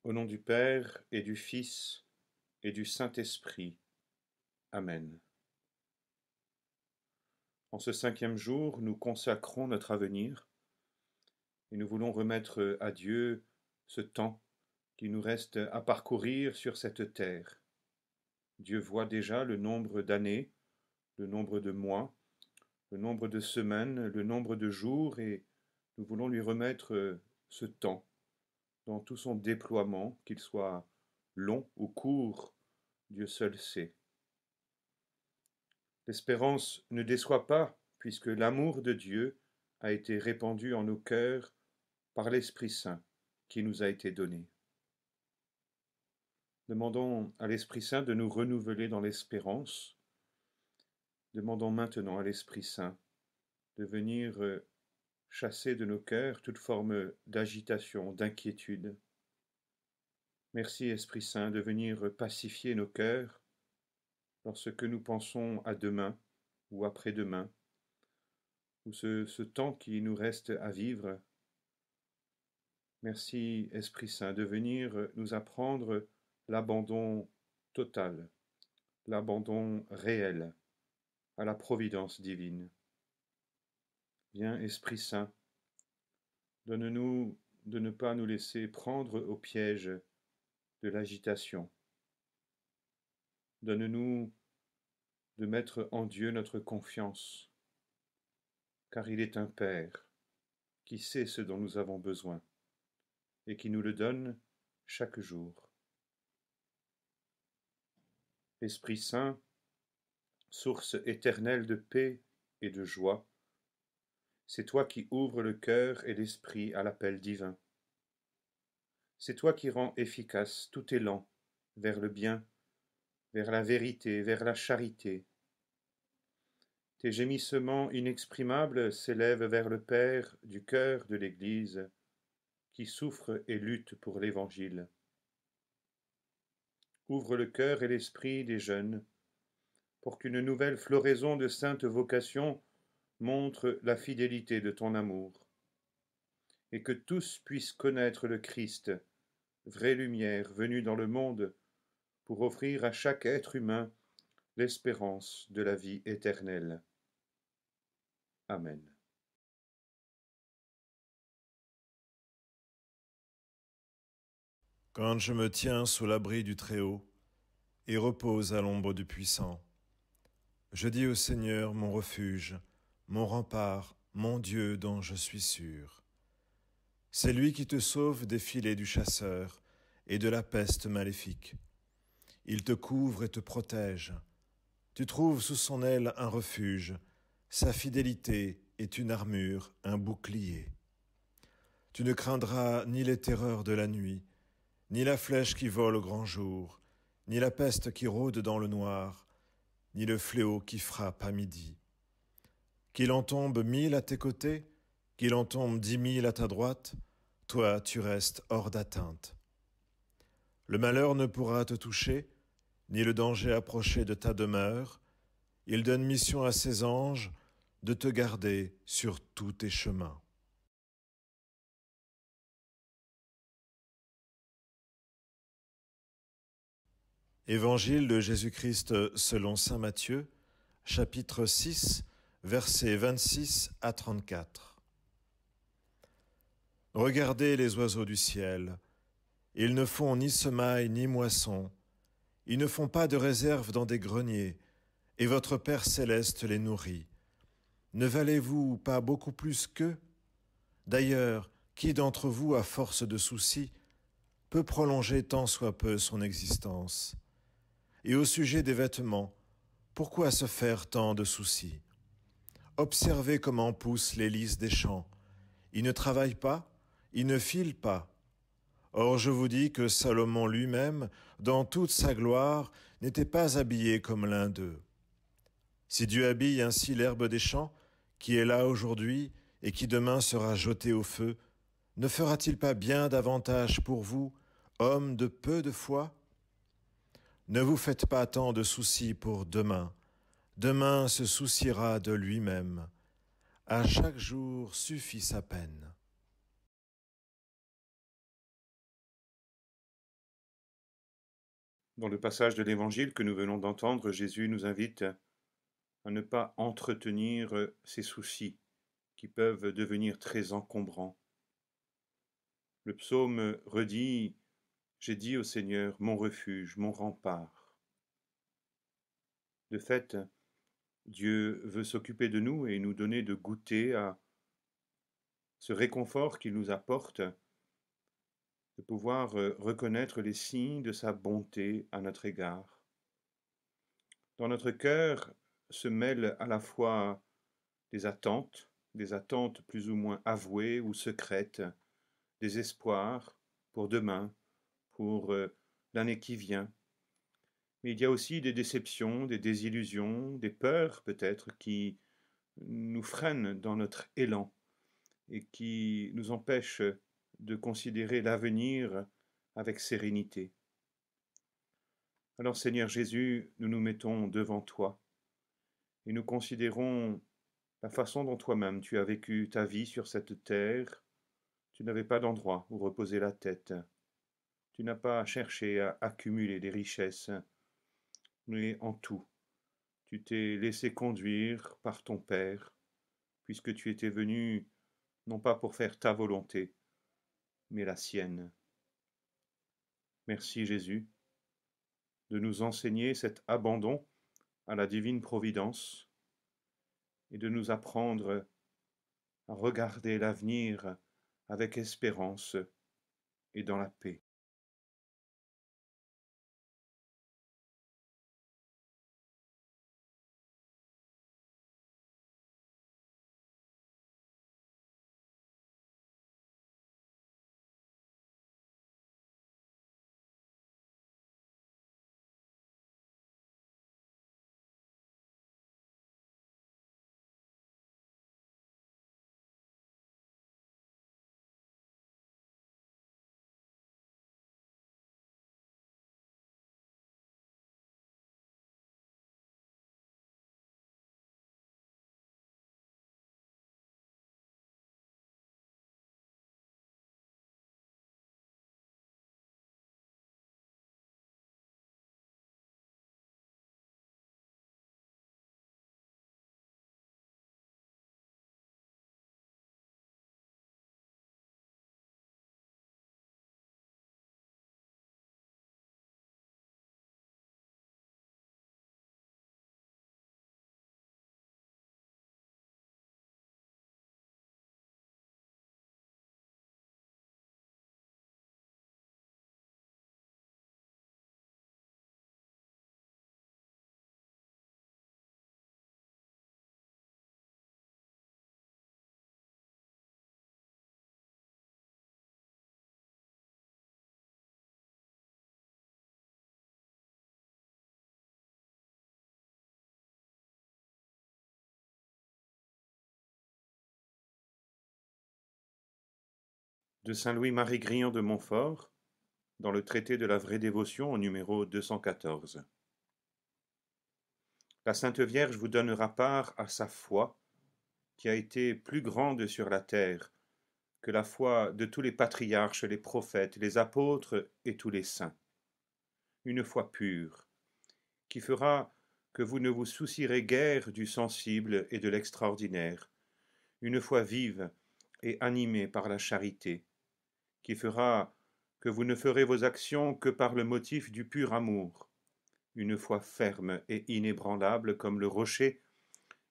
Au nom du Père et du Fils et du Saint-Esprit. Amen. En ce 5e jour, nous consacrons notre avenir et nous voulons remettre à Dieu ce temps qui nous reste à parcourir sur cette terre. Dieu voit déjà le nombre d'années, le nombre de mois, le nombre de semaines, le nombre de jours, et nous voulons lui remettre ce temps dans tout son déploiement, qu'il soit long ou court, Dieu seul sait. L'espérance ne déçoit pas, puisque l'amour de Dieu a été répandu en nos cœurs par l'Esprit Saint qui nous a été donné. Demandons à l'Esprit Saint de nous renouveler dans l'espérance. Demandons maintenant à l'Esprit Saint de venir chasser de nos cœurs toute forme d'agitation, d'inquiétude. Merci Esprit Saint de venir pacifier nos cœurs lorsque nous pensons à demain ou après-demain, ou ce temps qui nous reste à vivre. Merci Esprit Saint de venir nous apprendre l'abandon total, l'abandon réel à la providence divine. Viens Esprit Saint, donne-nous de ne pas nous laisser prendre au piège de l'agitation. Donne-nous de mettre en Dieu notre confiance, car il est un Père qui sait ce dont nous avons besoin et qui nous le donne chaque jour. Esprit Saint, source éternelle de paix et de joie, c'est toi qui ouvres le cœur et l'esprit à l'appel divin. C'est toi qui rends efficace tout élan vers le bien, vers la vérité, vers la charité. Tes gémissements inexprimables s'élèvent vers le Père du cœur de l'Église, qui souffre et lutte pour l'Évangile. Ouvre le cœur et l'esprit des jeunes, pour qu'une nouvelle floraison de saintes vocations montre la fidélité de ton amour, et que tous puissent connaître le Christ, vraie lumière venue dans le monde pour offrir à chaque être humain l'espérance de la vie éternelle. Amen. Quand je me tiens sous l'abri du Très-Haut et repose à l'ombre du Puissant, je dis au Seigneur mon refuge, mon rempart, mon Dieu dont je suis sûr. C'est lui qui te sauve des filets du chasseur et de la peste maléfique. Il te couvre et te protège. Tu trouves sous son aile un refuge. Sa fidélité est une armure, un bouclier. Tu ne craindras ni les terreurs de la nuit, ni la flèche qui vole au grand jour, ni la peste qui rôde dans le noir, ni le fléau qui frappe à midi. Qu'il en tombe 1000 à tes côtés, qu'il en tombe 10 000 à ta droite, toi tu restes hors d'atteinte. Le malheur ne pourra te toucher, ni le danger approcher de ta demeure. Il donne mission à ses anges de te garder sur tous tes chemins. Évangile de Jésus-Christ selon saint Matthieu, chapitre 6, versets 26 à 34. Regardez les oiseaux du ciel. Ils ne font ni semaille ni moisson. Ils ne font pas de réserve dans des greniers, et votre Père céleste les nourrit. Ne valez-vous pas beaucoup plus qu'eux? D'ailleurs, qui d'entre vous, à force de soucis, peut prolonger tant soit peu son existence? Et au sujet des vêtements, pourquoi se faire tant de soucis? Observez comment poussent les lys des champs. Ils ne travaillent pas, ils ne filent pas. Or je vous dis que Salomon lui-même, dans toute sa gloire, n'était pas habillé comme l'un d'eux. Si Dieu habille ainsi l'herbe des champs, qui est là aujourd'hui et qui demain sera jetée au feu, ne fera-t-il pas bien davantage pour vous, hommes de peu de foi? Ne vous faites pas tant de soucis pour demain. Demain se souciera de lui-même. À chaque jour suffit sa peine. Dans le passage de l'Évangile que nous venons d'entendre, Jésus nous invite à ne pas entretenir ces soucis qui peuvent devenir très encombrants. Le psaume redit « J'ai dit au Seigneur, mon refuge, mon rempart ». De fait, Dieu veut s'occuper de nous et nous donner de goûter à ce réconfort qu'il nous apporte, de pouvoir reconnaître les signes de sa bonté à notre égard. Dans notre cœur se mêlent à la fois des attentes plus ou moins avouées ou secrètes, des espoirs pour demain, pour l'année qui vient. Mais il y a aussi des déceptions, des désillusions, des peurs peut-être qui nous freinent dans notre élan et qui nous empêchent de considérer l'avenir avec sérénité. Alors Seigneur Jésus, nous nous mettons devant toi et nous considérons la façon dont toi-même tu as vécu ta vie sur cette terre. Tu n'avais pas d'endroit où reposer la tête. Tu n'as pas cherché à accumuler des richesses, mais en tout, tu t'es laissé conduire par ton Père, puisque tu étais venu non pas pour faire ta volonté, mais la sienne. Merci Jésus de nous enseigner cet abandon à la divine providence et de nous apprendre à regarder l'avenir avec espérance et dans la paix. De Saint Louis-Marie Grillon de Montfort, dans le traité de la vraie dévotion au numéro 214. La Sainte Vierge vous donnera part à sa foi, qui a été plus grande sur la terre que la foi de tous les patriarches, les prophètes, les apôtres et tous les saints. Une foi pure, qui fera que vous ne vous soucierez guère du sensible et de l'extraordinaire, une foi vive et animée par la charité, qui fera que vous ne ferez vos actions que par le motif du pur amour, une foi ferme et inébranlable comme le rocher,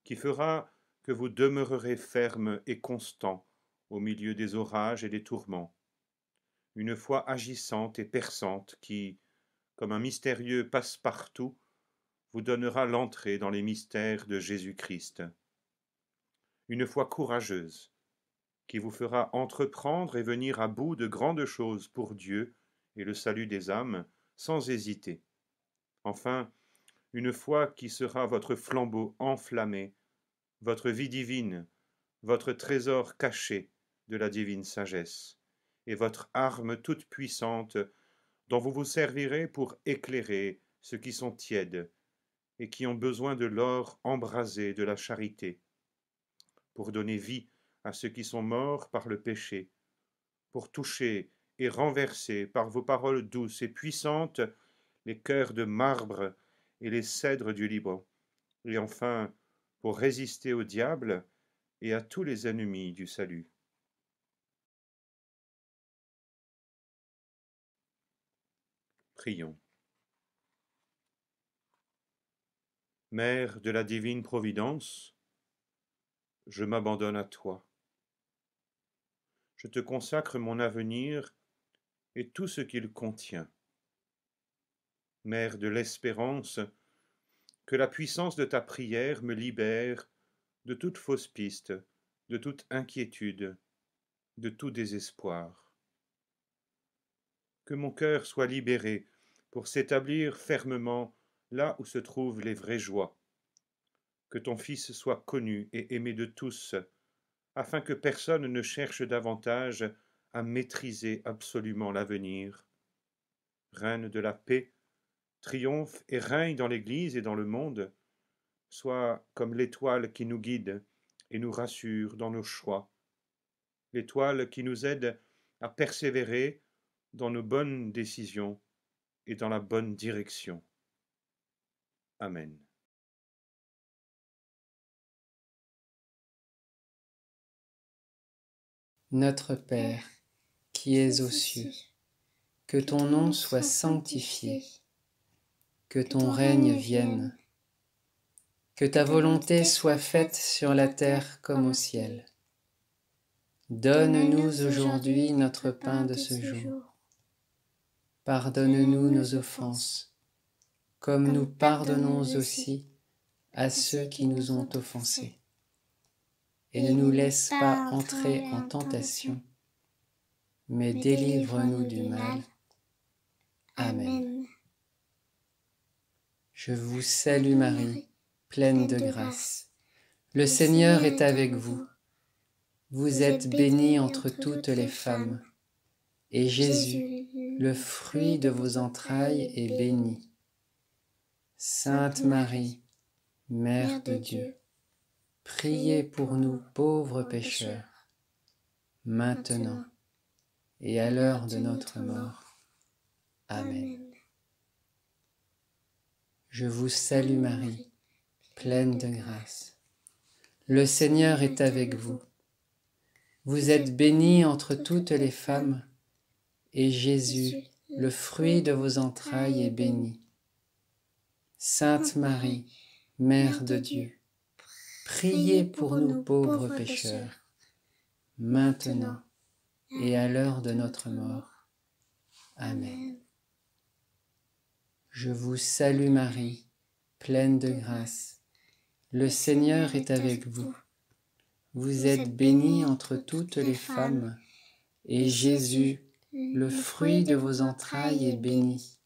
qui fera que vous demeurerez ferme et constant au milieu des orages et des tourments, une foi agissante et perçante qui, comme un mystérieux passe-partout, vous donnera l'entrée dans les mystères de Jésus-Christ, une foi courageuse, qui vous fera entreprendre et venir à bout de grandes choses pour Dieu et le salut des âmes, sans hésiter. Enfin, une foi qui sera votre flambeau enflammé, votre vie divine, votre trésor caché de la divine sagesse, et votre arme toute puissante dont vous vous servirez pour éclairer ceux qui sont tièdes et qui ont besoin de l'or embrasé de la charité, pour donner vie à ceux qui sont morts par le péché, pour toucher et renverser par vos paroles douces et puissantes les cœurs de marbre et les cèdres du Liban, et enfin pour résister au diable et à tous les ennemis du salut. Prions. Mère de la divine providence, je m'abandonne à toi. Je te consacre mon avenir et tout ce qu'il contient. Mère de l'espérance, que la puissance de ta prière me libère de toute fausse piste, de toute inquiétude, de tout désespoir. Que mon cœur soit libéré pour s'établir fermement là où se trouvent les vraies joies. Que ton Fils soit connu et aimé de tous, afin que personne ne cherche davantage à maîtriser absolument l'avenir. Reine de la paix, triomphe et règne dans l'Église et dans le monde, sois comme l'étoile qui nous guide et nous rassure dans nos choix, l'étoile qui nous aide à persévérer dans nos bonnes décisions et dans la bonne direction. Amen. Notre Père, qui es aux cieux, que ton nom soit sanctifié, que ton règne vienne, que ta volonté soit faite sur la terre comme au ciel. Donne-nous aujourd'hui notre pain de ce jour. Pardonne-nous nos offenses, comme nous pardonnons aussi à ceux qui nous ont offensés. Et ne nous laisse pas entrer en tentation, mais délivre-nous du mal. Amen. Je vous salue Marie, pleine de grâce. Le Seigneur est avec vous. Vous êtes bénie entre toutes les femmes, et Jésus, le fruit de vos entrailles, est béni. Sainte Marie, Mère de Dieu, priez pour nous pauvres pécheurs, maintenant et à l'heure de notre mort. Amen. Je vous salue Marie, pleine de grâce. Le Seigneur est avec vous. Vous êtes bénie entre toutes les femmes, et Jésus, le fruit de vos entrailles, est béni. Sainte Marie, Mère de Dieu, priez pour nous pauvres pécheurs, maintenant et à l'heure de notre mort. Amen. Je vous salue Marie, pleine de grâce. Le Seigneur est avec vous. Vous êtes bénie entre toutes les femmes, et Jésus, le fruit de vos entrailles, est béni.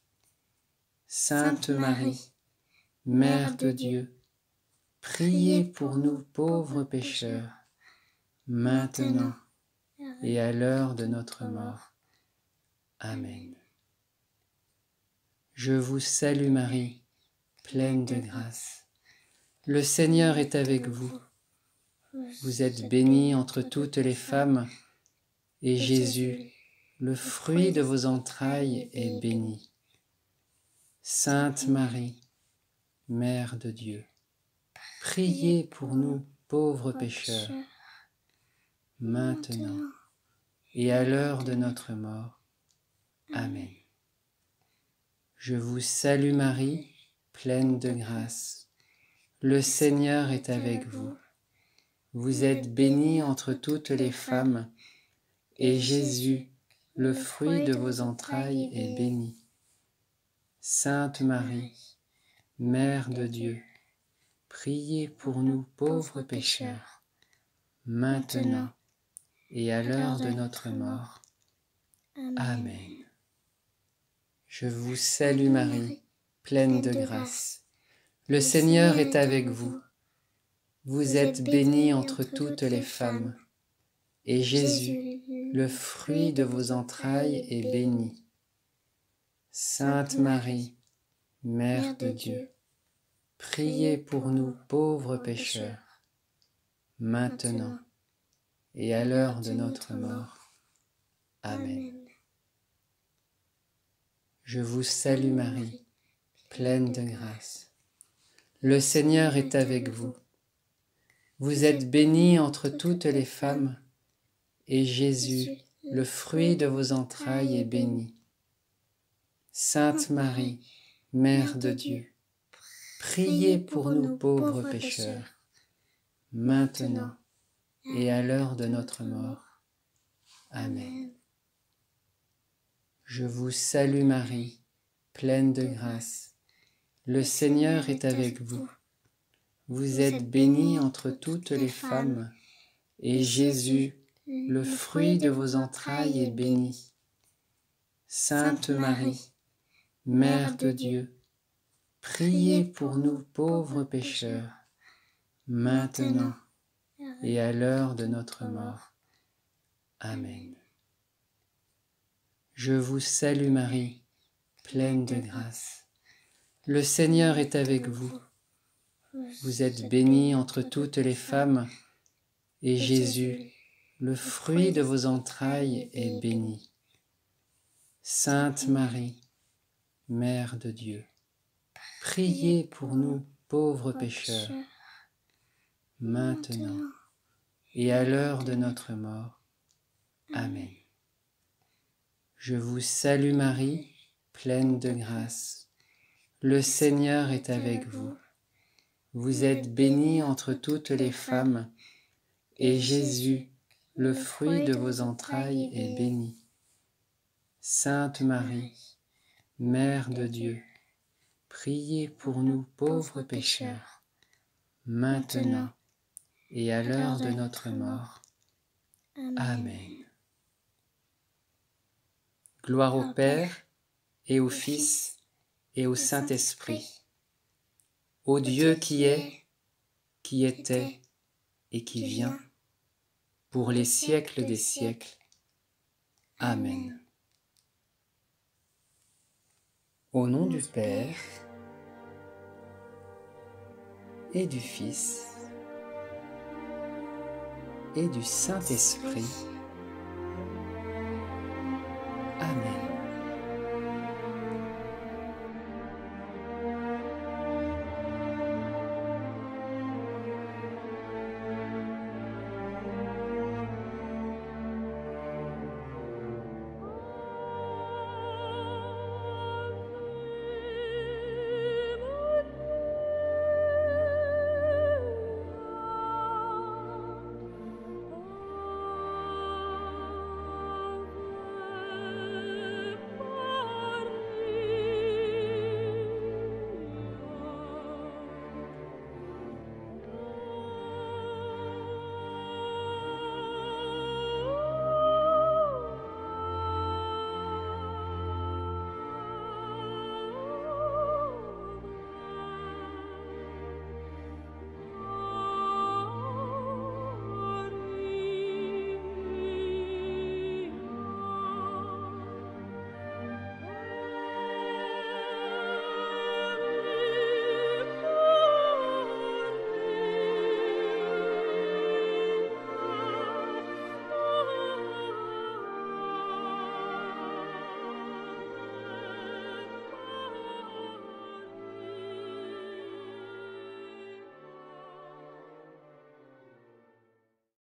Sainte Marie, Mère de Dieu, priez pour nous pauvres pécheurs, maintenant et à l'heure de notre mort. Amen. Je vous salue Marie, pleine de grâce. Le Seigneur est avec vous. Vous êtes bénie entre toutes les femmes, et Jésus, le fruit de vos entrailles, est béni. Sainte Marie, Mère de Dieu, priez pour nous pauvres pécheurs, maintenant et à l'heure de notre mort. Amen. Je vous salue Marie, pleine de grâce. Le Seigneur est avec vous. Vous êtes bénie entre toutes les femmes, et Jésus, le fruit de vos entrailles, est béni. Sainte Marie, Mère de Dieu, priez pour nous pauvres pécheurs, maintenant et à l'heure de notre mort. Amen. Je vous salue Marie, pleine de grâce. Le Seigneur est avec vous. Vous êtes bénie entre toutes les femmes, et Jésus, le fruit de vos entrailles, est béni. Sainte Marie, Mère de Dieu, priez pour nous pauvres pécheurs, maintenant et à l'heure de notre mort. Amen. Je vous salue Marie, pleine de grâce. Le Seigneur est avec vous. Vous êtes bénie entre toutes les femmes, et Jésus, le fruit de vos entrailles, est béni. Sainte Marie, Mère de Dieu, priez pour nous pauvres pécheurs, maintenant et à l'heure de notre mort. Amen. Je vous salue Marie, pleine de grâce. Le Seigneur est avec vous. Vous êtes bénie entre toutes les femmes, et Jésus, le fruit de vos entrailles, est béni. Sainte Marie, Mère de Dieu, priez pour nous pauvres pécheurs, maintenant et à l'heure de notre mort. Amen. Je vous salue Marie, pleine de grâce. Le Seigneur est avec vous. Vous êtes bénie entre toutes les femmes, et Jésus, le fruit de vos entrailles, est béni. Sainte Marie, Mère de Dieu, priez pour nous pauvres pécheurs, maintenant et à l'heure de notre mort. Amen. Je vous salue Marie, pleine de grâce. Le Seigneur est avec vous. Vous êtes bénie entre toutes les femmes, et Jésus, le fruit de vos entrailles, est béni. Sainte Marie, Mère de Dieu, priez pour nous pauvres pécheurs, maintenant et à l'heure de notre mort. Amen. Gloire au Père, et au Fils, et au Saint-Esprit, au Dieu qui est, qui était, et qui vient, pour les siècles des siècles. Amen. Au nom du Père, et du Fils, et du Saint-Esprit.